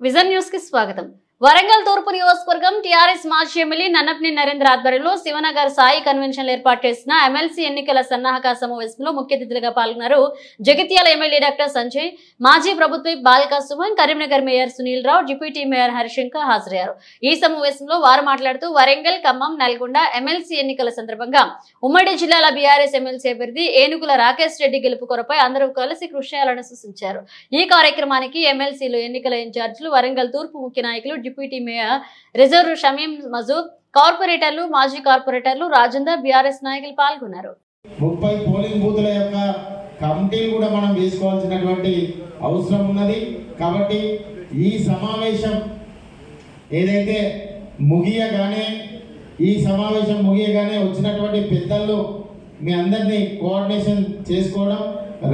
Vision news కి స్వాగతం. వరంగల్ తూర్పు నియోజకవర్గం టీఆర్ఎస్ మాజీ ఎమ్మెల్యే నన్నపనేని నరేంద్ర ఆధ్వర్యంలో శివనగర్ సాయి కన్వెన్షన్ ఏర్పాటు చేసిన ఎమ్మెల్సీ ఎన్నికల సన్నాహక సమావేశంలో ముఖ్య అతిథులుగా పాల్గొన్నారు జగిత్యాల ఎమ్మెల్యే డాక్టర్ సంజయ్, మాజీ ప్రభుత్వ బాలికా Suman, Karimnagar mayor Sunil Rao, deputy mayor Harishankar హాజరయ్యారు. ఈ సమావేశంలో వారు మాట్లాడుతూ వరంగల్, ఖమ్మం, నల్గొండ ఎమ్మెల్సీ ఎన్నికల సందర్భంగా ఉమ్మడి జిల్లాల బీఆర్ఎస్ ఎమ్మెల్సీ అభ్యర్థి ఏనుగుల రాకేష్ రెడ్డి గెలుపు కొరపై అందరూ కలిసి కృషి చేయాలని సూచించారు. ఈ కార్యక్రమానికి ఎమ్మెల్సీలు, ఎన్నికల ఇన్ఛార్జీలు, వరంగల్ తూర్పు ముఖ్య నాయకులు, డిప్యూటీ మేయర్ రిజర్వ్ షమీం మజూబ్, కార్పొరేటర్లు, మాజీ కార్పొరేటర్లు, రాజేందర్, బీఆర్ఎస్ నాయకులు పాల్గొన్నారు. 30 పోలింగ్ బూతుల యొక్క కమిటీలు కూడా మనం వేసుకోవాల్సినటువంటి అవసరం ఉన్నది. కాబట్టి ఈ సమావేశం ఏదైతే ముగియగానే వచ్చినటువంటి పెద్దలు మీ అందరినీ కోఆర్డినేషన్ చేసుకోవడం,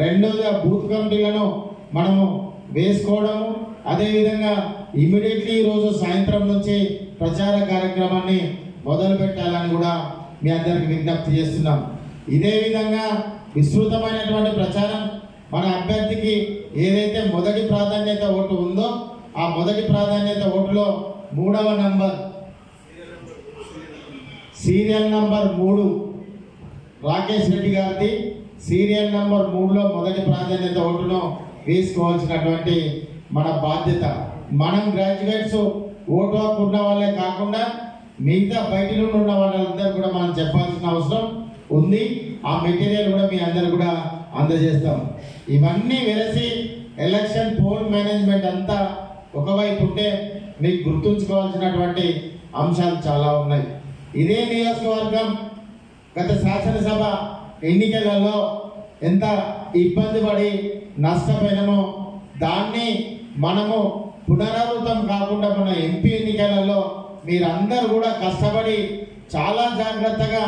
రెండోదిగా బూత్ కమిటీలను మనము వేసుకోవడము, అదేవిధంగా ఇమీడియట్లీ ఈరోజు సాయంత్రం నుంచి ప్రచార కార్యక్రమాన్ని మొదలు పెట్టాలని కూడా మీ అందరికి విజ్ఞప్తి చేస్తున్నాం. ఇదే విధంగా విస్తృతమైనటువంటి ప్రచారం మన అభ్యర్థికి ఏదైతే మొదటి ప్రాధాన్యత ఓటు ఉందో ఆ మొదటి ప్రాధాన్యత ఓటులో 3వ number serial number 3 Rakesh Reddy గారిది సీరియల్ నంబర్ 3లో మొదటి ప్రాధాన్యత ఓటును వేసుకోవాల్సినటువంటి మన బాధ్యత. మనం గ్రాడ్యుయేట్స్ ఓటు హక్కు ఉన్న వాళ్ళే కాకుండా మిగతా బయట నుండి ఉన్న వాళ్ళందరూ కూడా మనం చెప్పాల్సిన అవసరం ఉంది. ఆ మెటీరియల్ కూడా మీ అందరు కూడా అందజేస్తాం. ఇవన్నీ వెరసి ఎలక్షన్ పోల్ మేనేజ్మెంట్ అంతా ఒకవైపు ఉంటే మీకు గుర్తుంచుకోవాల్సినటువంటి అంశాలు చాలా ఉన్నాయి. ఇదే నియోజకవర్గం గత శాసనసభ ఎన్నికలలో ఎంత ఇబ్బంది పడి నష్టపోయినామో దాన్ని మనము పునరావృతం కాకుండా మన ఎంపీ ఎన్నికలలో మీరందరూ కూడా కష్టపడి చాలా జాగ్రత్తగా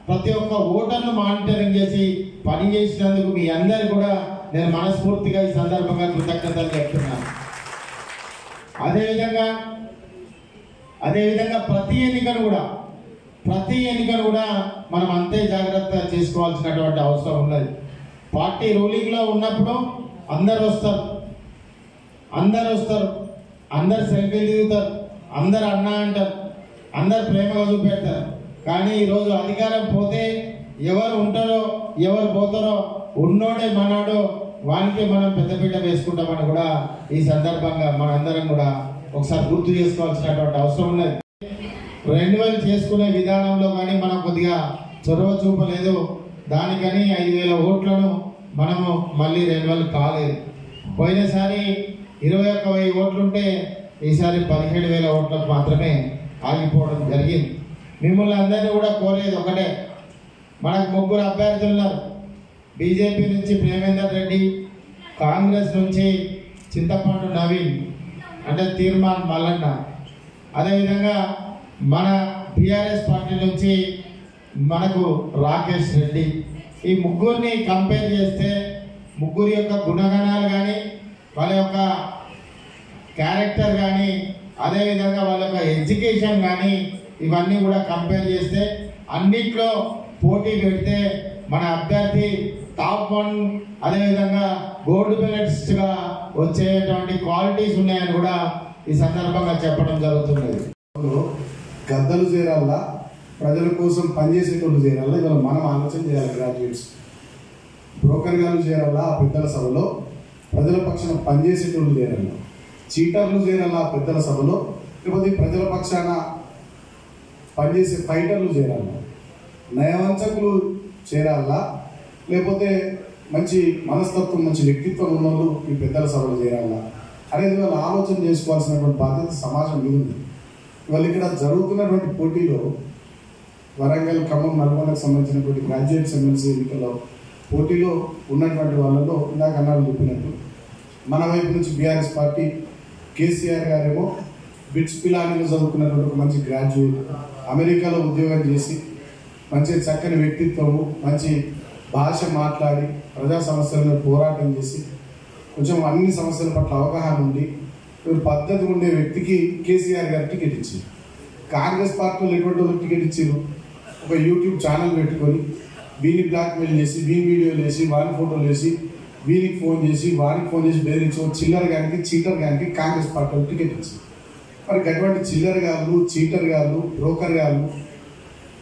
ప్రతి ఒక్క ఓటర్ను మానిటరింగ్ చేసి పనిచేసినందుకు మీ అందరు కూడా నేను మనస్ఫూర్తిగా ఈ సందర్భంగా కృతజ్ఞతలు చెప్తున్నాను. అదేవిధంగా ప్రతి ఎన్నికను కూడా మనం అంతే జాగ్రత్త చేసుకోవాల్సినటువంటి అవసరం ఉన్నది. పార్టీ రూలింగ్లో ఉన్నప్పుడు అందరు వస్తారు, అందరు సెల్ఫీలు దిగుతారు, అందరు అన్న అంటారు, అందరు ప్రేమగా చూపెడతారు. కానీ ఈరోజు అధికారం పోతే ఎవరు ఉంటారో ఎవరు పోతారో ఉన్నోడే మనోడో వానికి మనం పెద్దపీట వేసుకుంటామని కూడా ఈ సందర్భంగా మనందరం కూడా ఒకసారి గుర్తు చేసుకోవాల్సినటువంటి అవసరం ఉన్నది. రెన్యువల్ చేసుకునే విధానంలో కానీ మనం కొద్దిగా చొరవ చూపలేదు. దానికని 5,000 ఓట్లను మనము మళ్ళీ రెన్యువల్ కాలేదు. పోయినసారి 21,000 ఓట్లుంటే ఈసారి 17,000 ఓట్లకు మాత్రమే ఆగిపోవడం జరిగింది. మిమ్మల్ని అందరినీ కూడా కోరేది ఒకటే, మనకు 3 అభ్యర్థులు ఉన్నారు. బీజేపీ నుంచి ప్రేమేందర్ రెడ్డి, కాంగ్రెస్ నుంచి చింతపండు నవీన్ అంటే తీర్మాన్ మల్లన్న, అదేవిధంగా మన బీఆర్ఎస్ పార్టీ నుంచి మనకు రాకేష్ రెడ్డి. ఈ ముగ్గురిని కంపేర్ చేస్తే ముగ్గురి యొక్క గుణగణాలు కానీ వాళ్ళ యొక్క క్యారెక్టర్ కానీ అదేవిధంగా వాళ్ళ యొక్క ఎడ్యుకేషన్ కానీ ఇవన్నీ కూడా కంపేర్ చేస్తే అన్నిట్లో పోటీ పెడితే మన అభ్యర్థి టాప్ 1 అదేవిధంగా గోల్డ్ మెడలిస్ట్గా వచ్చేటువంటి క్వాలిటీస్ ఉన్నాయని కూడా ఈ సందర్భంగా చెప్పడం జరుగుతున్నది. గద్దలు చేరాలా, ప్రజల కోసం పనిచేసేటోళ్ళు చేరాలా, ఇవాళ మనం ఆలోచన చేయాలి. గ్రాడ్యుయేట్స్ బ్రోకర్ గారు చేరాలా ఆ పెద్దల సభలో, ప్రజల పక్షాన పనిచేసేటోళ్ళు చేరాలా, చీటర్లు చేరాలా ఆ పెద్దల సభలో, లేకపోతే ప్రజల పక్షాన పనిచేసే ఫైటర్లు చేరాలా, నయవంచకులు చేరాలా, లేకపోతే మంచి మనస్తత్వం మంచి వ్యక్తిత్వం ఉన్న వాళ్ళు ఈ పెద్దల సభలో చేరాలా అనేది వాళ్ళు ఆలోచన చేసుకోవాల్సినటువంటి బాధ్యత సమాజం మీద ఉంది. వాళ్ళు ఇక్కడ జరుగుతున్నటువంటి పోటీలో వరంగల్, ఖమ్మం, నల్గొండకు సంబంధించినటువంటి గ్రాడ్యుయేట్స్ ఎమ్మెల్సీ ఎన్నికల్లో పోటీలో ఉన్నటువంటి వాళ్ళలో ఇందాక అన్నారు చెప్పినట్టు మన వైపు నుంచి బీఆర్ఎస్ పార్టీ కేసీఆర్ గారేమో బిట్స్ పిలానీలో చదువుకున్నటువంటి ఒక మంచి గ్రాడ్యుయేట్, అమెరికాలో ఉద్యోగం చేసి మంచి చక్కని వ్యక్తిత్వము, మంచి భాష మాట్లాడి ప్రజా సమస్యలను పోరాటం చేసి కొంచెం అన్ని సమస్యల పట్ల అవగాహన ఉండి పద్ధతి ఉండే వ్యక్తికి కేసీఆర్ గారు టికెట్ ఇచ్చారు. కాంగ్రెస్ పార్టీలో ఎటువంటి వాళ్ళకి టికెట్ ఇచ్చారు? ఒక యూట్యూబ్ ఛానల్ పెట్టుకొని వీని బ్లాక్మెయిల్ చేసి వీని వీడియోలు వేసి వాని ఫోటోలు వేసి వీరికి ఫోన్ చేసి వారికి ఫోన్ చేసి బెదిరించో చిల్లర గారికి చీటర్ గారికి కాంగ్రెస్ పార్టీ టికెట్ ఇచ్చింది. మరి అటువంటి చిల్లర గాళ్ళు, చీటర్ గాళ్ళు, బ్రోకర్ గాళ్ళు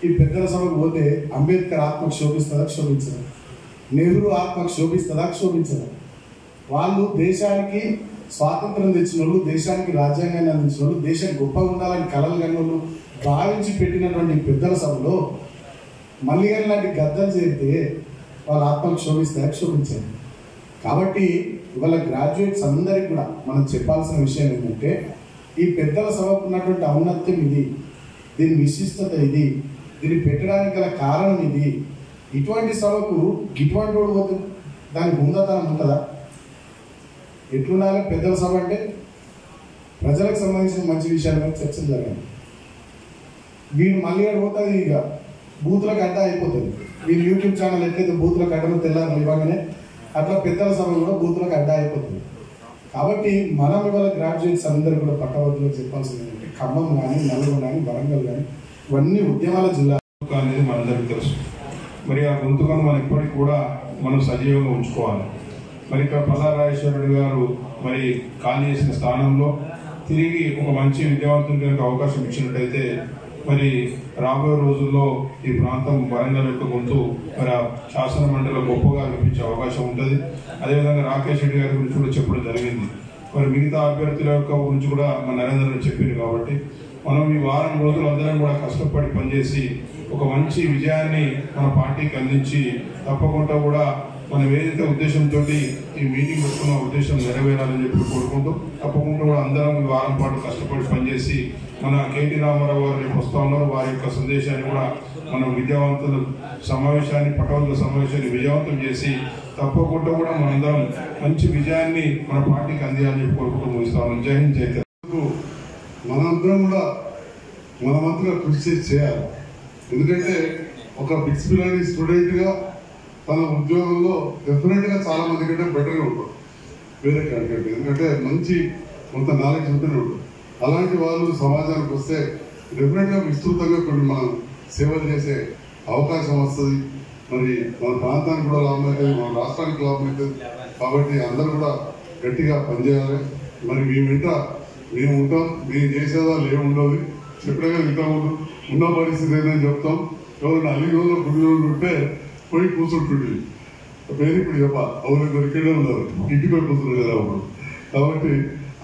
ఈ పెద్దల సభకు పోతే అంబేద్కర్ ఆత్మకు శోభిస్తుందా? శోభించదా? నెహ్రూ ఆత్మకు శోభిస్తుందా? శోభించదా? వాళ్ళు దేశానికి స్వాతంత్రం తెచ్చిన వాళ్ళు, దేశానికి రాజ్యాంగాన్ని అందించిన వాళ్ళు, దేశం గొప్పగా ఉండాలని కలలు కన్నోళ్ళు భావించి పెట్టినటువంటి పెద్దల సభలో మళ్ళీ లాంటి గద్దలు చేరితే వాళ్ళ ఆత్మకు శోభిస్తాయా? శోభించారు. కాబట్టి ఇవాళ గ్రాడ్యుయేట్స్ అందరికీ కూడా మనం చెప్పాల్సిన విషయం ఏంటంటే ఈ పెద్దల సభకు ఉన్నటువంటి ఔన్నత్యం ఇది, దీని విశిష్టత ఇది, దీన్ని పెట్టడానికి గల కారణం ఇది. ఇటువంటి సభకు ఇటువంటి వాడు పోతుంది, దానికి ఉందతనం ఉంటుందా? ఎట్లుండాలి పెద్దల సభ అంటే? ప్రజలకు సంబంధించిన మంచి విషయాల మీద చర్చలు జరగాలి. వీడు మళ్ళీ పోతుంది, ఇక బూతులకు అడ్డా అయిపోతుంది. వీళ్ళు యూట్యూబ్ ఛానల్ ఎట్లయితే బూతులకు అడ్డలో తెల్లారు ఇవ్వగానే అట్లా పెద్దల సభ కూడా బూతులకు అడ్డా అయిపోతుంది. కాబట్టి మనం ఇవాళ గ్రాడ్యుయేట్స్ అందరూ కూడా పట్టవద్దులో చెప్పాల్సింది ఏంటంటే ఖమ్మం కానీ, నల్గొండ కానీ, వరంగల్ కానీ ఇవన్నీ ఉద్యమాల జిల్లా అనేది మనందరికీ తెలుసు. మరి ఆ గొంతుకను మనం ఇప్పటికి కూడా మనం సజీవంగా ఉంచుకోవాలి. మరి ఇక్కడ పల్లారాజేశ్వరుడు గారు మరి ఖాళీ చేసిన స్థానంలో తిరిగి ఒక మంచి విద్యావంతునికి అవకాశం ఇచ్చినట్టయితే మరి రాబోయే రోజుల్లో ఈ ప్రాంతం వరంగల్ యొక్క గొంతు మరి శాసన మండలిలో గొప్పగా వినిపించే అవకాశం ఉంటుంది. అదేవిధంగా రాకేష్ రెడ్డి గారి గురించి కూడా చెప్పడం జరిగింది. మరి మిగతా అభ్యర్థుల యొక్క గురించి కూడా మన నరేంద్ర చెప్పింది. కాబట్టి మనం ఈ వారం రోజులు అందరం కూడా కష్టపడి పనిచేసి ఒక మంచి విజయాన్ని మన పార్టీకి అందించి తప్పకుండా కూడా మనం ఏదైతే ఉద్దేశంతో ఈ మీటింగ్ పెట్టుకున్న ఉద్దేశం నెరవేరాలని చెప్పి కోరుకుంటూ తప్పకుండా కూడా అందరం ఈ వారం పాటు కష్టపడి పనిచేసి మన కేటీ రామారావు గారు రేపు వస్తూ ఉన్నారు, వారి యొక్క సందేశాన్ని కూడా మనం విద్యావంతుల సమావేశాన్ని, పట్టభద్రుల సమావేశాన్ని విజయవంతం చేసి తప్పకుండా కూడా మనందరం మంచి విజయాన్ని మన పార్టీకి అందియాలని చెప్పి కోరుకుంటూ ముగిస్తా ఉన్నాం. జై హింద్, జై తెలంగాణ. మనందరం కూడా మనమంతగా కృషి చేయాలి. ఎందుకంటే ఒక బిట్స్ పిల్లని స్టూడెంట్గా తన ఉద్యోగంలో డెఫినెట్గా చాలా మంది కంటే బెటర్గా ఉంటారు వేరే కంటే. ఎందుకంటే మంచి కొంత నాలెడ్జ్ ఉంటూనే ఉంటుంది. అలాంటి వాళ్ళు సమాజానికి వస్తే డెఫినెట్గా విస్తృతంగా కొన్ని మనం సేవలు చేసే అవకాశం వస్తుంది. మరి మన ప్రాంతానికి కూడా లాభం అవుతుంది, మన రాష్ట్రానికి లాభం అవుతుంది. కాబట్టి అందరూ కూడా గట్టిగా పనిచేయాలి. మరి మేము ఉంటాం, మేము చేసేదాళ్ళు ఏముండదు. చెప్పినగా ఇంకా ఉన్న పరిస్థితి ఏదని చెప్తాం. ఎవరైనా అన్ని రోజులు కొన్ని రోజులు ఉంటే పోయి కూర్చుంటుంది. పేరు ఇప్పుడు అవును దొరికేనే ఉన్నారు, ఇంటికి పోయి కూర్చుంటారు కదా అప్పుడు. కాబట్టి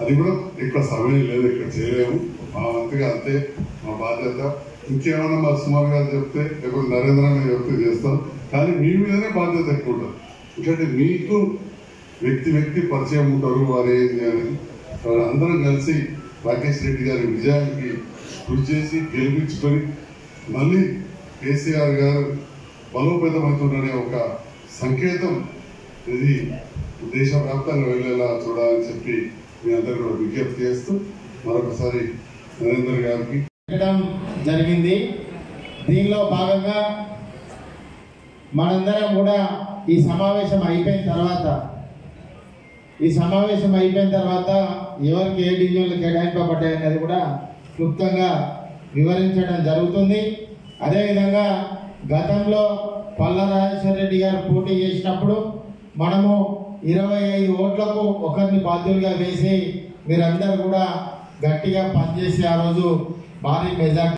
అది కూడా ఎక్కువ సమయం లేదు, ఇక్కడ చేయలేము. మా వంతుగా అంతే మా బాధ్యత. ఇంకేమైనా మా సుమార్ గారు చెప్తే లేకపోతే నరేంద్ర గారు చెప్తే చేస్తాం. కానీ మీ మీదనే బాధ్యత ఎక్కువ ఉంటుంది. ఎందుకంటే మీకు వ్యక్తి పరిచయం ఉంటారు, వారు ఏంటి అని. అందరం కలిసి రాకేష్ రెడ్డి గారి విజయానికి కృషి చేసి గెలిపించుకొని మళ్ళీ కేసీఆర్ గారు బలోపేతమవుతుందనే ఒక సంకేతం ఇది దేశవ్యాప్తంగా వెళ్ళేలా చూడాలని చెప్పి మీ అందరూ కూడా విజ్ఞప్తి చేస్తూ మరొకసారి నరేంద్ర గారికి జరిగింది. దీనిలో భాగంగా మనందరం కూడా ఈ సమావేశం అయిపోయిన తర్వాత ఎవరికి ఏ డివిజన్లు కేటాయింపబడ్డాయనేది కూడా క్లుప్తంగా వివరించడం జరుగుతుంది. అదేవిధంగా గతంలో పల్లారాజేశ్వర రెడ్డి గారు పోటీ చేసినప్పుడు మనము 25 ఓట్లకు ఒకరిని బాధ్యులుగా వేసి మీరందరూ కూడా గట్టిగా పనిచేసి ఆ రోజు భారీ మెజార్టీ